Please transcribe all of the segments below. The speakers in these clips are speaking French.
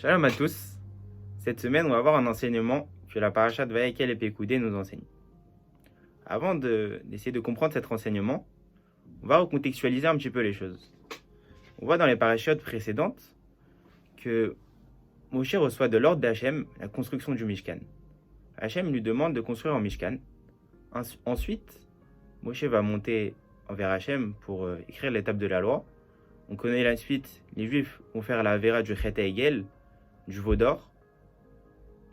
Shalom à tous. Cette semaine, on va voir un enseignement que la paracha de Vayekel et Pekoudé nous enseigne. Avant d'essayer de comprendre cet renseignement, on va recontextualiser un petit peu les choses. On voit dans les parachutes précédentes que Moshe reçoit de l'ordre d'Hachem la construction du Mishkan. Hachem lui demande de construire un Mishkan. Ensuite, Moshe va monter envers Hachem pour écrire l'étape de la loi. On connaît la suite, les Juifs vont faire la Avera du Chet Egel, du veau d'or.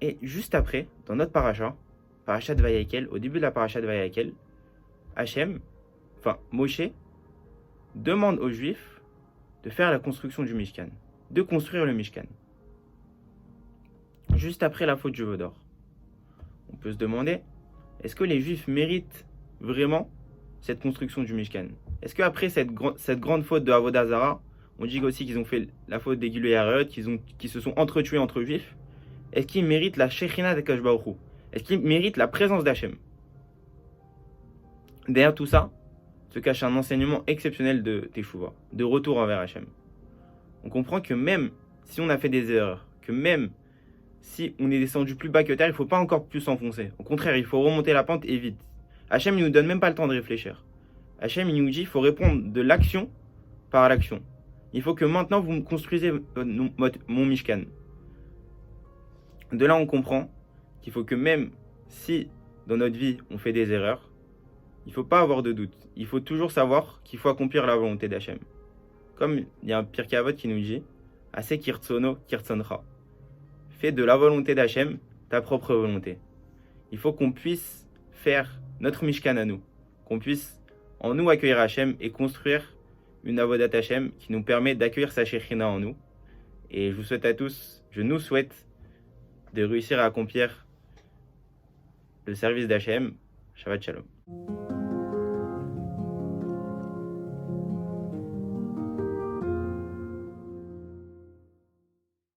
Et juste après, dans notre paracha de Vayekel, au début de la paracha de Vayekel, Moshe demande aux Juifs de faire la construction du Mishkan, de construire le Mishkan. Juste après la faute du veau d'or. On peut se demander, est-ce que les Juifs méritent vraiment cette construction du Mishkan? Est-ce qu'après cette grande faute de Avodah Zara, on dit aussi qu'ils ont fait la faute des Gilui Arayot, qu'ils se sont entretués entre Juifs, est-ce qu'ils méritent la Shekhinah d'Akadosh Baruch Hu? Est-ce qu'ils méritent la présence d'Hachem? Derrière tout ça se cache un enseignement exceptionnel de Teshuvah, de retour envers Hachem. On comprend que même si on a fait des erreurs, que même si on est descendu plus bas que terre, il ne faut pas encore plus s'enfoncer. Au contraire, il faut remonter la pente et vite. Hachem ne nous donne même pas le temps de réfléchir. Hachem il nous dit qu'il faut répondre de l'action par l'action. Il faut que maintenant vous construisez mon Mishkan. De là, on comprend qu'il faut que même si dans notre vie on fait des erreurs, il ne faut pas avoir de doute. Il faut toujours savoir qu'il faut accomplir la volonté d'Hachem. Comme il y a un Pirkei Avot qui nous dit Aseh kirtsono kirtsoncha. Fais de la volonté d'Hachem ta propre volonté. Il faut qu'on puisse faire notre Mishkan à nous, qu'on puisse en nous accueillir Hachem et construire une avodat Hachem qui nous permet d'accueillir sa Shekhinah en nous. Et je nous souhaite de réussir à accomplir le service d'Hachem. Shabbat Shalom.